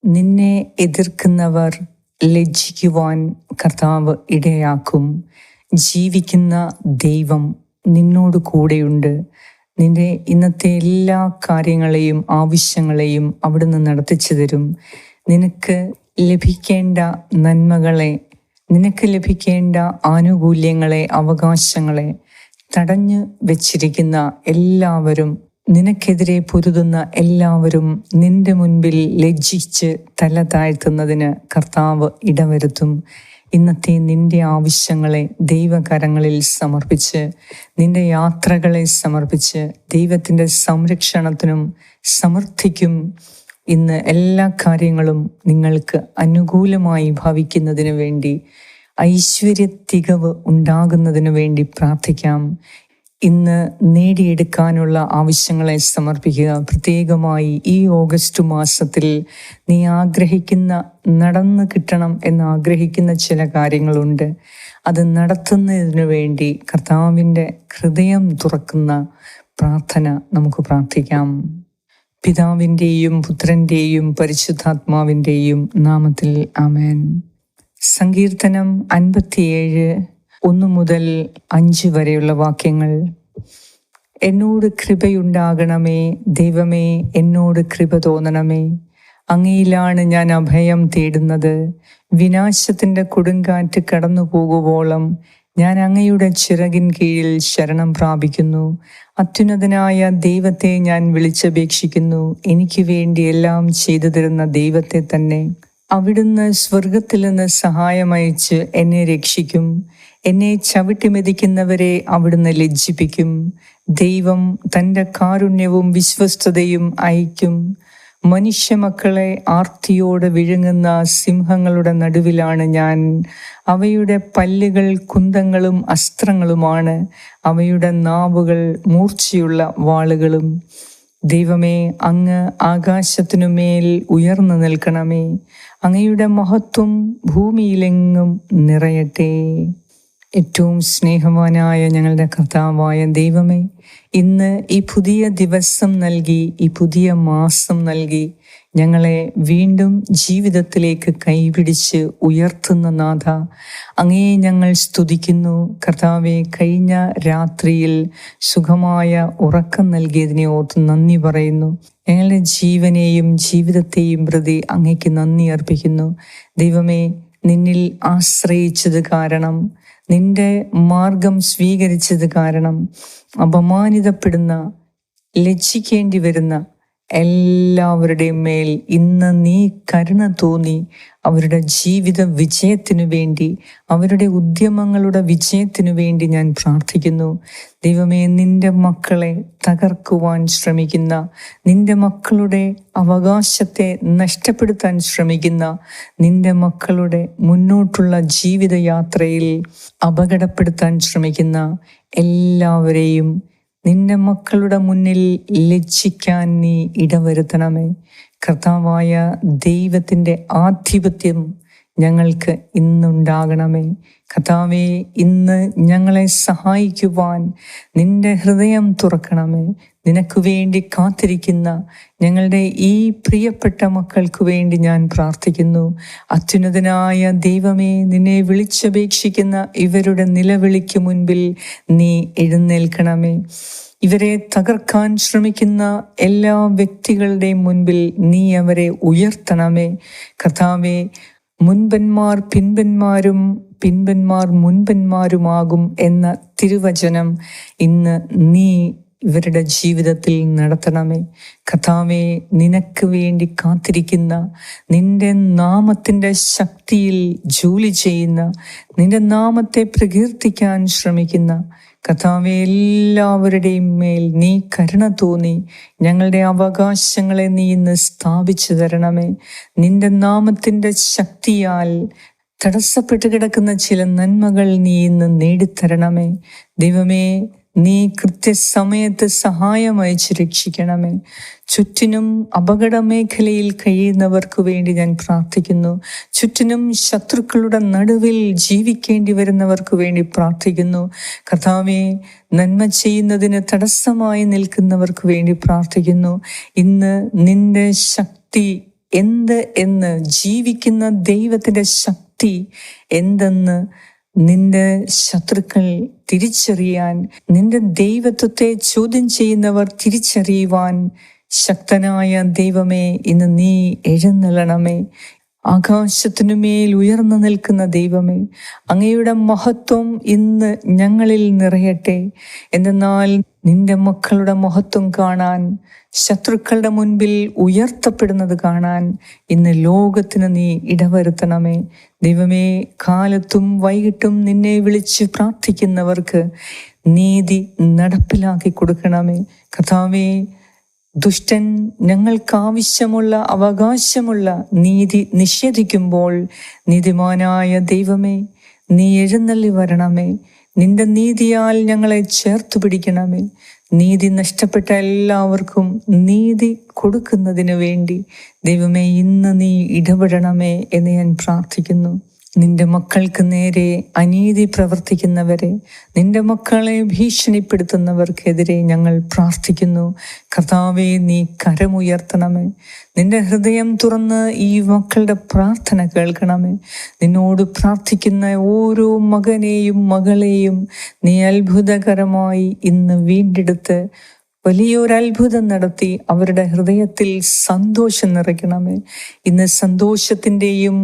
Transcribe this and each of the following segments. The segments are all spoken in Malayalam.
നിന്നെ എതിർക്കുന്നവർ ലജ്ജിക്കുവാൻ കർത്താവ് ഇടയാക്കും. ജീവിക്കുന്ന ദൈവം നിന്നോട് കൂടെയുണ്ട്. നിന്റെ ഇന്നത്തെ എല്ലാ കാര്യങ്ങളെയും ആവശ്യങ്ങളെയും അവിടുന്ന് നടത്തിച്ചു തരും. നിനക്ക് ലഭിക്കേണ്ട നന്മകളെ, നിനക്ക് ലഭിക്കേണ്ട ആനുകൂല്യങ്ങളെ, അവകാശങ്ങളെ തടഞ്ഞു വച്ചിരിക്കുന്ന എല്ലാവരും, നിനക്കെതിരെ പൊരുതുന്ന എല്ലാവരും നിന്റെ മുൻപിൽ ലജ്ജിച്ച് തല താഴ്ത്തുന്നതിന് കർത്താവ് ഇടവരുത്തും. ഇന്നത്തെ നിന്റെ ആവശ്യങ്ങളെ ദൈവകരങ്ങളിൽ സമർപ്പിച്ച്, നിന്റെ യാത്രകളെ സമർപ്പിച്ച് ദൈവത്തിൻ്റെ സംരക്ഷണത്തിനും സമൃദ്ധിക്കും ഇന്ന് എല്ലാ കാര്യങ്ങളും നിങ്ങൾക്ക് അനുകൂലമായി ഭവിക്കുന്നതിന് വേണ്ടി, ഐശ്വര്യ തികവ് ഉണ്ടാകുന്നതിന് വേണ്ടി പ്രാർത്ഥിക്കാം. ഇന്ന് നേടിയെടുക്കാനുള്ള ആവശ്യങ്ങളെ സമർപ്പിക്കുക. പ്രത്യേകമായി ഈ ഓഗസ്റ്റ് മാസത്തിൽ നീ ആഗ്രഹിക്കുന്ന, നടന്നു കിട്ടണം എന്നാഗ്രഹിക്കുന്ന ചില കാര്യങ്ങളുണ്ട്. അത് നടത്തുന്നതിനു വേണ്ടി കർത്താവിൻ്റെ ഹൃദയം തുറക്കുന്ന പ്രാർത്ഥന നമുക്ക് പ്രാർത്ഥിക്കാം. പിതാവിൻ്റെയും പുത്രൻ്റെയും പരിശുദ്ധാത്മാവിൻ്റെയും നാമത്തിൽ ആമേൻ. സങ്കീർത്തനം 57 1 മുതൽ 5 വരെയുള്ള വാക്യങ്ങൾ. എന്നോട് കൃപയുണ്ടാകണമേ, ദൈവമേ എന്നോട് കൃപ തോന്നണമേ. അങ്ങയിലാണ് ഞാൻ അഭയം തേടുന്നത്. വിനാശത്തിൻ്റെ കൊടുങ്കാറ്റ് കടന്നു പോകുവോളം ഞാൻ അങ്ങയുടെ ചിറകിൻ കീഴിൽ ശരണം പ്രാപിക്കുന്നു. അത്യുന്നതനായ ദൈവത്തെ ഞാൻ വിളിച്ചപേക്ഷിക്കുന്നു. എനിക്ക് വേണ്ടി എല്ലാം ചെയ്തു തരുന്ന ദൈവത്തെ തന്നെ. അവിടുന്ന് സ്വർഗത്തിൽ നിന്ന് സഹായമയച്ച് എന്നെ രക്ഷിക്കും. എന്നെ ചവിട്ടി മെതിക്കുന്നവരെ അവിടുന്ന് ലജ്ജിപ്പിക്കും. ദൈവം തൻ്റെ കാരുണ്യവും വിശ്വസ്തതയും അയക്കും. മനുഷ്യമക്കളെ ആർത്തിയോടെ വിഴുങ്ങുന്ന സിംഹങ്ങളുടെ നടുവിലാണ് ഞാൻ. അവയുടെ പല്ലുകൾ കുന്തങ്ങളും അസ്ത്രങ്ങളുമാണ്. അവയുടെ നാവുകൾ മൂർച്ചയുള്ള വാളുകളും. ദൈവമേ, അങ്ങ് ആകാശത്തിനുമേൽ ഉയർന്നു നിൽക്കണമേ. അങ്ങയുടെ മഹത്വം ഭൂമിയിലെങ്ങും നിറയട്ടെ. ഏറ്റവും സ്നേഹവാനായ ഞങ്ങളുടെ കർത്താവായ ദൈവമേ, ഇന്ന് ഈ പുതിയ ദിവസം നൽകി, ഈ പുതിയ മാസം നൽകി ഞങ്ങളെ വീണ്ടും ജീവിതത്തിലേക്ക് കൈപിടിച്ച് ഉയർത്തുന്ന നാഥ, അങ്ങയെ ഞങ്ങൾ സ്തുതിക്കുന്നു. കർത്താവെ, കഴിഞ്ഞ രാത്രിയിൽ സുഖമായ ഉറക്കം നൽകിയതിനെ ഓർത്ത് നന്ദി പറയുന്നു. ഞങ്ങളുടെ ജീവനെയും ജീവിതത്തെയും പ്രതി അങ്ങയ്ക്ക് നന്ദി അർപ്പിക്കുന്നു. ദൈവമേ, നിന്നിൽ ആശ്രയിച്ചത് കാരണം, നിന്റെ മാർഗം സ്വീകരിച്ചത് കാരണം അപമാനിതപ്പെടുന്ന, ലജ്ജിക്കേണ്ടി വരുന്ന എല്ലാവരുടെയും മേൽ ഇന്ന് നീ കരുണ തോന്നി അവരുടെ ജീവിത വിജയത്തിനു വേണ്ടി, അവരുടെ ഉദ്യമങ്ങളുടെ വിജയത്തിനു വേണ്ടി ഞാൻ പ്രാർത്ഥിക്കുന്നു. ദൈവമേ, നിന്റെ മക്കളെ തകർക്കുവാൻ ശ്രമിക്കുന്ന, നിന്റെ മക്കളുടെ അവകാശത്തെ നഷ്ടപ്പെടുത്താൻ ശ്രമിക്കുന്ന, നിന്റെ മക്കളുടെ മുന്നോട്ടുള്ള ജീവിതയാത്രയിൽ അപകടപ്പെടുത്താൻ ശ്രമിക്കുന്ന എല്ലാവരെയും നിന്റെ മക്കളുടെ മുന്നിൽ ലജ്ജിക്കാൻ നീ ഇടവരുത്തണമേ. കർത്താവായ ദൈവത്തിൻ്റെ ആധിപത്യം ഞങ്ങൾക്ക് ഇന്നുണ്ടാകണമേ. കർത്താവേ, ഇന്ന് ഞങ്ങളെ സഹായിക്കുവാൻ നിന്റെ ഹൃദയം തുറക്കണമേ. നിനക്ക് വേണ്ടി കാത്തിരിക്കുന്ന ഞങ്ങളുടെ ഈ പ്രിയപ്പെട്ട മക്കൾക്ക് വേണ്ടി ഞാൻ പ്രാർത്ഥിക്കുന്നു. അത്യുന്നതനായ ദൈവമേ, നിന്നെ വിളിച്ചപേക്ഷിക്കുന്ന ഇവരുടെ നിലവിളിക്ക് മുൻപിൽ നീ എഴുന്നേൽക്കണമേ. ഇവരെ തകർക്കാൻ ശ്രമിക്കുന്ന എല്ലാ വ്യക്തികളുടെയും മുൻപിൽ നീ അവരെ ഉയർത്തണമേ. കർത്താവേ, മുൻപന്മാർ പിൻപന്മാരും പിൻപന്മാർ മുൻപന്മാരുമാകും എന്ന തിരുവചനം ഇന്ന് നീ ഇവരുടെ ജീവിതത്തിൽ നടത്തണമേ. കർത്താവേ, നിനക്ക് വേണ്ടി കാത്തിരിക്കുന്ന, നിന്റെ നാമത്തിൻ്റെ ശക്തിയിൽ ജോലി ചെയ്യുന്ന, നിന്റെ നാമത്തെ പ്രകീർത്തിക്കാൻ ശ്രമിക്കുന്ന കർത്താവേ, എല്ലാവരുടെയും മേൽ നീ കരുണ തോന്നി ഞങ്ങളുടെ അവകാശങ്ങളെ നീ ഇന്ന് സ്ഥാപിച്ചു തരണമേ. നിന്റെ നാമത്തിൻ്റെ ശക്തിയാൽ തടസ്സപ്പെട്ട് കിടക്കുന്ന ചില നന്മകൾ നീ ഇന്ന് നേടിത്തരണമേ. ദൈവമേ, നീ കൃത്യസമയത്ത് സഹായം അയച്ച് രക്ഷിക്കണമേ. ചുറ്റിനും അപകട മേഖലയിൽ കഴിയുന്നവർക്ക് വേണ്ടി ഞാൻ പ്രാർത്ഥിക്കുന്നു. ചുറ്റിനും ശത്രുക്കളുടെ നടുവിൽ ജീവിക്കേണ്ടി വരുന്നവർക്ക് വേണ്ടി പ്രാർത്ഥിക്കുന്നു. കർത്താവേ, നന്മ ചെയ്യുന്നതിന് തടസ്സമായി നിൽക്കുന്നവർക്ക് വേണ്ടി പ്രാർത്ഥിക്കുന്നു. ഇന്ന് നിന്റെ ശക്തി എന്ത് എന്ന്, ജീവിക്കുന്ന ദൈവത്തിൻ്റെ ശക്തി എന്തെന്ന് നിന്റെ ശത്രുക്കൾ തിരിച്ചറിയാൻ, നിന്റെ ദൈവത്വത്തെ ചോദ്യം ചെയ്യുന്നവർ തിരിച്ചറിയുവാൻ ശക്തനായ ദൈവമേ, ഇന്ന് നീ എഴുന്നള്ളണമേ. ആകാശത്തിനുമേൽ ഉയർന്നു നിൽക്കുന്ന ദൈവമേ, അങ്ങയുടെ മഹത്വം ഇന്ന് ഞങ്ങളിൽ നിറയട്ടെ. എന്തെന്നാൽ നിന്റെ മക്കളുടെ മഹത്വം കാണാൻ, ശത്രുക്കളുടെ മുൻപിൽ ഉയർത്തപ്പെടുന്നത് കാണാൻ ഇന്ന് ലോകത്തിന് നീ ഇടവരുത്തണമേ. ദൈവമേ, കാലത്തും വൈകിട്ടും നിന്നെ വിളിച്ച് പ്രാർത്ഥിക്കുന്നവർക്ക് നീതി നടപ്പിലാക്കി കൊടുക്കണമേ. കർത്താവേ, ദുഷ്ടൻ ഞങ്ങൾക്കാവശ്യമുള്ള അവകാശമുള്ള നീതി നിഷേധിക്കുമ്പോൾ നീതിമാനായ ദൈവമേ, നീ എഴുന്നള്ളി വരണമേ. നിന്റെ നീതിയാൽ ഞങ്ങളെ ചേർത്തു പിടിക്കണമേ. നീതി നഷ്ടപ്പെട്ട എല്ലാവർക്കും നീതി കൊടുക്കുന്നതിന് വേണ്ടി ദൈവമേ, ഇന്ന് നീ ഇടപെടണമേ എന്ന് ഞാൻ പ്രാർത്ഥിക്കുന്നു. നിന്റെ മക്കൾക്ക് നേരെ അനീതി പ്രവർത്തിക്കുന്നവരെ, നിന്റെ മക്കളെ ഭീഷണിപ്പെടുത്തുന്നവർക്കെതിരെ ഞങ്ങൾ പ്രാർത്ഥിക്കുന്നു. കർത്താവേ, നീ കരമുയർത്തണമേ. നിന്റെ ഹൃദയം തുറന്ന് ഈ മക്കളുടെ പ്രാർത്ഥന കേൾക്കണമേ. നിന്നോട് പ്രാർത്ഥിക്കുന്ന ഓരോ മകനെയും മകളെയും നീ അത്ഭുതകരമായി ഇന്ന് വീണ്ടെടുത്ത് വലിയൊരത്ഭുതം നടത്തി അവരുടെ ഹൃദയത്തിൽ സന്തോഷം നിറയ്ക്കണമേ. ഇന്ന് സന്തോഷത്തിൻ്റെയും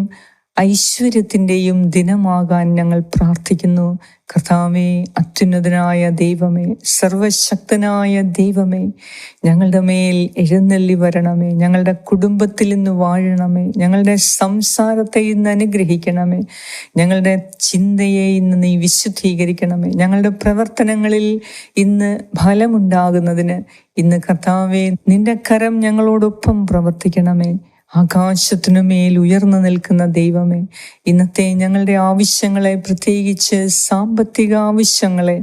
ഐശ്വര്യത്തിൻ്റെയും ദിനമാകാൻ ഞങ്ങൾ പ്രാർത്ഥിക്കുന്നു. കർത്താവേ, അത്യുന്നതനായ ദൈവമേ, സർവശക്തനായ ദൈവമേ, ഞങ്ങളുടെ മേൽ എഴുന്നള്ളി വരണമേ. ഞങ്ങളുടെ കുടുംബത്തിൽ ഇന്ന് വാഴണമേ. ഞങ്ങളുടെ സംസാരത്തെ ഇന്ന് അനുഗ്രഹിക്കണമേ. ഞങ്ങളുടെ ചിന്തയെ ഇന്ന് നീ വിശുദ്ധീകരിക്കണമേ. ഞങ്ങളുടെ പ്രവർത്തനങ്ങളിൽ ഇന്ന് ഫലമുണ്ടാകുന്നതിന് ഇന്ന് കർത്താവേ, നിന്റെ കരം ഞങ്ങളോടൊപ്പം പ്രവർത്തിക്കണമേ. ആകാശത്തിനുമേൽ ഉയർന്നു നിൽക്കുന്ന ദൈവമേ, ഇന്നത്തെ ഞങ്ങളുടെ ആവശ്യങ്ങളെ, പ്രത്യേകിച്ച് സാമ്പത്തിക ആവശ്യങ്ങളെ,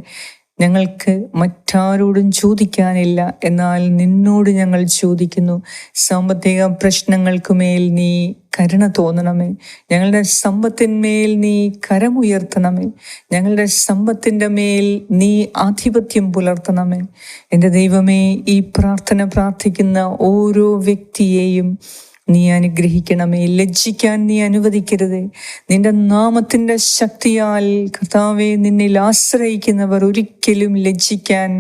ഞങ്ങൾക്ക് മറ്റാരോടും ചോദിക്കാനില്ല, എന്നാൽ നിന്നോട് ഞങ്ങൾ ചോദിക്കുന്നു. സാമ്പത്തിക പ്രശ്നങ്ങൾക്കുമേൽ നീ കരുണ തോന്നണമേ. ഞങ്ങളുടെ സമ്പത്തിന്മേൽ നീ കരമുയർത്തണമേ. ഞങ്ങളുടെ സമ്പത്തിൻ്റെ മേൽ നീ ആധിപത്യം പുലർത്തണമേ. എൻ്റെ ദൈവമേ, ഈ പ്രാർത്ഥന പ്രാർത്ഥിക്കുന്ന ഓരോ വ്യക്തിയെയും നീ അനുഗ്രഹിക്കണമേ. ലജ്ജിക്കാൻ നീ അനുവദിക്കരുതേ. നിന്റെ നാമത്തിൻ്റെ ശക്തിയാൽ കർത്താവേ, നിന്നിൽ ആശ്രയിക്കുന്നവർ ഒരിക്കലും ലജ്ജിക്കാൻ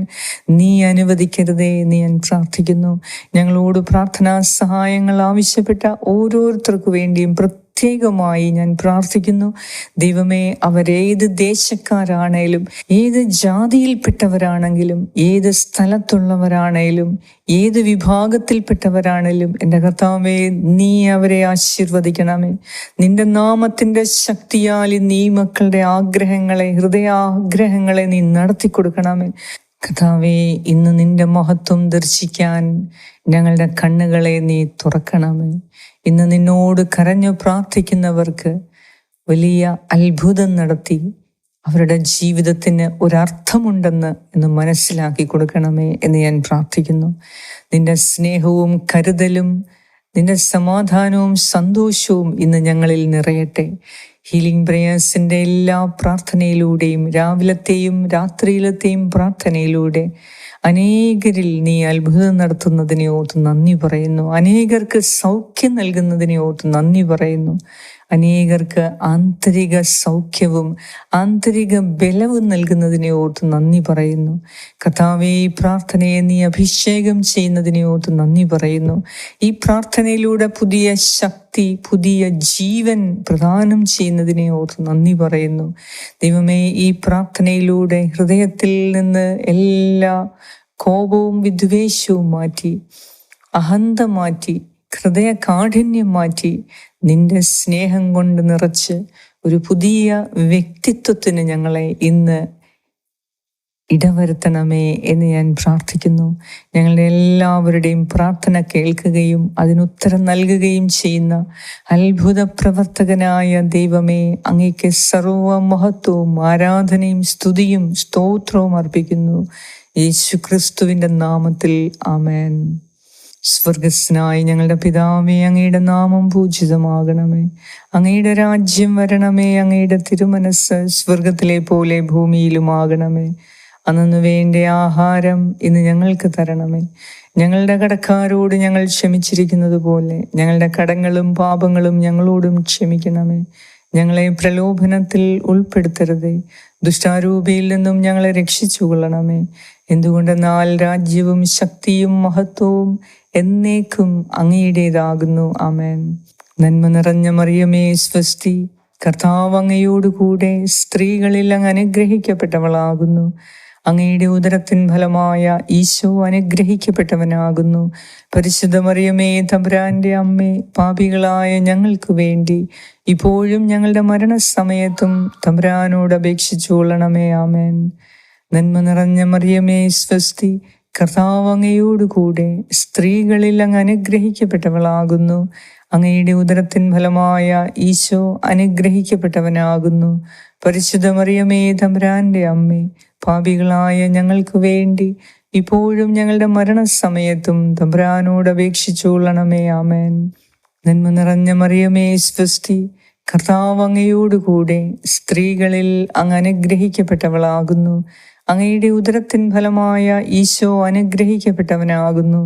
നീ അനുവദിക്കരുതേ എന്ന് ഞാൻ പ്രാർത്ഥിക്കുന്നു. ഞങ്ങളോട് പ്രാർത്ഥനാ സഹായങ്ങൾ ആവശ്യപ്പെട്ട ഓരോരുത്തർക്കു വേണ്ടിയും പ്രത്യേകമായി ഞാൻ പ്രാർത്ഥിക്കുന്നു. ദൈവമേ, അവരേത് ദേശക്കാരാണേലും, ഏത് ജാതിയിൽപ്പെട്ടവരാണെങ്കിലും, ഏത് സ്ഥലത്തുള്ളവരാണേലും, ഏത് വിഭാഗത്തിൽപ്പെട്ടവരാണേലും, എൻ്റെ കർത്താവേ, നീ അവരെ ആശീർവദിക്കണമേ. നിന്റെ നാമത്തിൻ്റെ ശക്തിയാൽ നീ മക്കളുടെ ആഗ്രഹങ്ങളെ, ഹൃദയാഗ്രഹങ്ങളെ നീ നടത്തി കൊടുക്കണമേ. കർത്താവേ, ഇന്ന് നിന്റെ മഹത്വം ദർശിക്കാൻ ഞങ്ങളുടെ കണ്ണുകളെ നീ തുറക്കണമേ. ഇന്ന് നിന്നോട് കരഞ്ഞു പ്രാർത്ഥിക്കുന്നവർക്ക് വലിയ അത്ഭുതം നടത്തി അവരുടെ ജീവിതത്തിന് ഒരർത്ഥമുണ്ടെന്ന് എന്ന് മനസ്സിലാക്കി കൊടുക്കണമേ എന്ന് ഞാൻ പ്രാർത്ഥിക്കുന്നു. നിന്റെ സ്നേഹവും കരുതലും നിന്റെ സമാധാനവും സന്തോഷവും ഇന്ന് ഞങ്ങളിൽ നിറയട്ടെ. ഹീലിംഗ് പ്രേയേഴ്സിൻ്റെ എല്ലാ പ്രാർത്ഥനയിലൂടെയും, രാവിലത്തെയും രാത്രിയിലത്തെയും പ്രാർത്ഥനയിലൂടെ അനേകരിൽ നീ അത്ഭുതം നടത്തുന്നതിനെ ഓർത്ത് നന്ദി പറയുന്നു. അനേകർക്ക് സൗഖ്യം നൽകുന്നതിനെ ഓർത്ത് നന്ദി പറയുന്നു. അനേകർക്ക് ആന്തരിക സൗഖ്യവും ആന്തരിക ബലവും നൽകുന്നതിനെ ഓർത്ത് നന്ദി പറയുന്നു. കർത്താവേ, ഈ പ്രാർത്ഥനയെ നീ അഭിഷേകം ചെയ്യുന്നതിനെ ഓർത്ത് നന്ദി പറയുന്നു. ഈ പ്രാർത്ഥനയിലൂടെ പുതിയ ശക്തി, പുതിയ ജീവൻ പ്രദാനം ചെയ്യുന്നതിനെ ഓർത്ത് നന്ദി പറയുന്നു. ദൈവമേ, ഈ പ്രാർത്ഥനയിലൂടെ ഹൃദയത്തിൽ നിന്ന് എല്ലാ കോപവും വിദ്വേഷവും മാറ്റി, അഹന്ത മാറ്റി, ഹൃദയ കാഠിന്യം മാറ്റി, നിന്റെ സ്നേഹം കൊണ്ട് നിറച്ച് ഒരു പുതിയ വ്യക്തിത്വത്തിന് ഞങ്ങളെ ഇന്ന് ഇടവരുത്തണമേ എന്ന് ഞാൻ പ്രാർത്ഥിക്കുന്നു. ഞങ്ങളുടെ എല്ലാവരുടെയും പ്രാർത്ഥന കേൾക്കുകയും അതിനുത്തരം നൽകുകയും ചെയ്യുന്ന അത്ഭുത പ്രവർത്തകനായ ദൈവമേ, അങ്ങേക്ക് സർവ്വ മഹത്വവും ആരാധനയും സ്തുതിയും സ്തോത്രവും അർപ്പിക്കുന്നു. യേശുക്രിസ്തുവിൻ്റെ നാമത്തിൽ ആമേൻ. സ്വർഗസ്നായ ഞങ്ങളുടെ പിതാവേ, അങ്ങയുടെ നാമം പൂജിതമാകണമേ. അങ്ങയുടെ രാജ്യം വരണമേ. അങ്ങയുടെ തിരുമനസ് സ്വർഗത്തിലെ പോലെ ഭൂമിയിലുമാകണമേ. അന്നു വേണ്ട ആഹാരം ഇന്ന് ഞങ്ങൾക്ക് തരണമേ. ഞങ്ങളുടെ കടക്കാരോട് ഞങ്ങൾ ക്ഷമിച്ചിരിക്കുന്നത് പോലെ ഞങ്ങളുടെ കടങ്ങളും പാപങ്ങളും ഞങ്ങളോടും ക്ഷമിക്കണമേ. ഞങ്ങളെ പ്രലോഭനത്തിൽ ഉൾപ്പെടുത്തരുതേ, ദുഷ്ടാരൂപിയിൽ നിന്നും ഞങ്ങളെ രക്ഷിച്ചുകൊള്ളണമേ. എന്തുകൊണ്ടെന്നാൽ രാജ്യവും ശക്തിയും മഹത്വവും എന്നേക്കും അങ്ങയുടേതാകുന്നു. ആമേൻ. നന്മ നിറഞ്ഞ മറിയമേ സ്വസ്തി, കർത്താവ് അങ്ങയോടുകൂടെ സ്ത്രീകളിൽ അങ്ങ് അനുഗ്രഹിക്കപ്പെട്ടവളാകുന്നു. അങ്ങയുടെ ഉദരത്തിൻ ഫലമായ ഈശോ അനുഗ്രഹിക്കപ്പെട്ടവനാകുന്നു. പരിശുദ്ധ മറിയമേ തമ്പുരാന്റെ അമ്മേ, പാപികളായ ഞങ്ങൾക്ക് വേണ്ടി ഇപ്പോഴും ഞങ്ങളുടെ മരണസമയത്തും തമ്പുരാനോട് അപേക്ഷിച്ചു കൊള്ളണമേ. ആമേൻ. നന്മ നിറഞ്ഞ മറിയമേ സ്വസ്തി, കർത്താവ് അങ്ങയോടുകൂടെ സ്ത്രീകളിൽ അങ്ങ് അനുഗ്രഹിക്കപ്പെട്ടവളാകുന്നു. അങ്ങയുടെ ഉദരത്തിൻ ഫലമായ ഈശോ അനുഗ്രഹിക്കപ്പെട്ടവനാകുന്നു. പരിശുദ്ധ മറിയമേ തമ്പുരാന്റെ അമ്മേ, പാപികളായ ഞങ്ങൾക്ക് വേണ്ടി ഇപ്പോഴും ഞങ്ങളുടെ മരണസമയത്തും തമ്പുരാനോട് അപേക്ഷിച്ചു കൊള്ളണമേ. ആമേൻ. നന്മ നിറഞ്ഞ മറിയമേ സ്വസ്തി, കർത്താവ് അങ്ങയോടുകൂടെ സ്ത്രീകളിൽ അങ്ങ് അനുഗ്രഹിക്കപ്പെട്ടവളാകുന്നു. അങ്ങയുടെ ഉദരത്തിൻ ഫലമായ ഈശോ അനുഗ്രഹിക്കപ്പെട്ടവനാകുന്നു.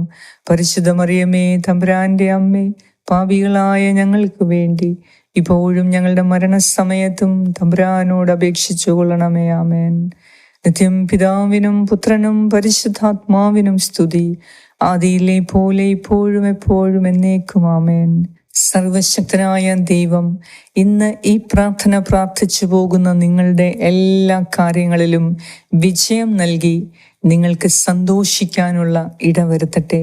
പരിശുദ്ധ മറിയമേ തമ്പുരാന്റെ അമ്മേ, പാപികളായ ഞങ്ങൾക്ക് വേണ്ടി ഇപ്പോഴും ഞങ്ങളുടെ മരണസമയത്തും തമ്പുരാനോട് അപേക്ഷിച്ചു കൊള്ളണമേ. ആമേൻ. നിത്യം പിതാവിനും പുത്രനും പരിശുദ്ധാത്മാവിനും സ്തുതി, ആദിയിലെ പോലെ ഇപ്പോഴും എപ്പോഴും എന്നേക്കും. ആമേൻ. സർവശക്തനായ ദൈവം ഇന്ന് ഈ പ്രാർത്ഥന പ്രാർത്ഥിച്ചു പോകുന്ന നിങ്ങളുടെ എല്ലാ കാര്യങ്ങളിലും വിജയം നൽകി നിങ്ങൾക്ക് സന്തോഷിക്കാനുള്ള ഇടവരുത്തട്ടെ.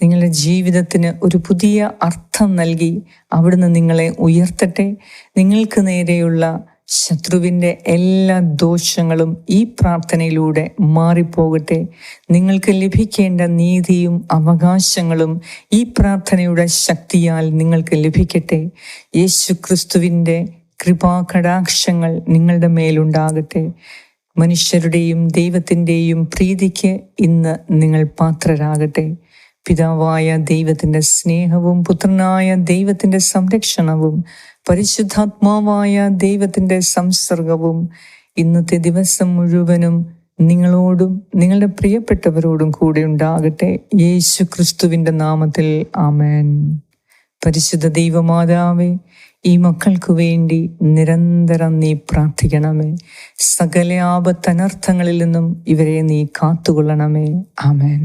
നിങ്ങളുടെ ജീവിതത്തിന് ഒരു പുതിയ അർത്ഥം നൽകി അവിടുന്ന് നിങ്ങളെ ഉയർത്തട്ടെ. നിങ്ങൾക്ക് നേരെയുള്ള ശത്രുവിൻ്റെ എല്ലാ ദോഷങ്ങളും ഈ പ്രാർത്ഥനയിലൂടെ മാറിപ്പോകട്ടെ. നിങ്ങൾക്ക് ലഭിക്കേണ്ട നീതിയും അവകാശങ്ങളും ഈ പ്രാർത്ഥനയുടെ ശക്തിയാൽ നിങ്ങൾക്ക് ലഭിക്കട്ടെ. യേശു ക്രിസ്തുവിൻ്റെ കൃപാകടാക്ഷങ്ങൾ നിങ്ങളുടെ മേലുണ്ടാകട്ടെ. മനുഷ്യരുടെയും ദൈവത്തിൻ്റെയും പ്രീതിക്ക് ഇന്ന് നിങ്ങൾ പാത്രരാകട്ടെ. പിതാവായ ദൈവത്തിൻ്റെ സ്നേഹവും പുത്രനായ ദൈവത്തിൻ്റെ സംരക്ഷണവും പരിശുദ്ധാത്മാവായ ദൈവത്തിൻ്റെ സംസർഗവും ഇന്നത്തെ ദിവസം മുഴുവനും നിങ്ങളോടും നിങ്ങളുടെ പ്രിയപ്പെട്ടവരോടും കൂടെ ഉണ്ടാകട്ടെ. യേശു ക്രിസ്തുവിൻ്റെ നാമത്തിൽ ആമേൻ. പരിശുദ്ധ ദൈവമാതാവേ, ഈ മക്കൾക്ക് വേണ്ടി നിരന്തരം നീ പ്രാർത്ഥിക്കണമേ. സകല ആപത്തനർത്ഥങ്ങളിൽ നിന്നും ഇവരെ നീ കാത്തുകൊള്ളണമേ. ആമേൻ.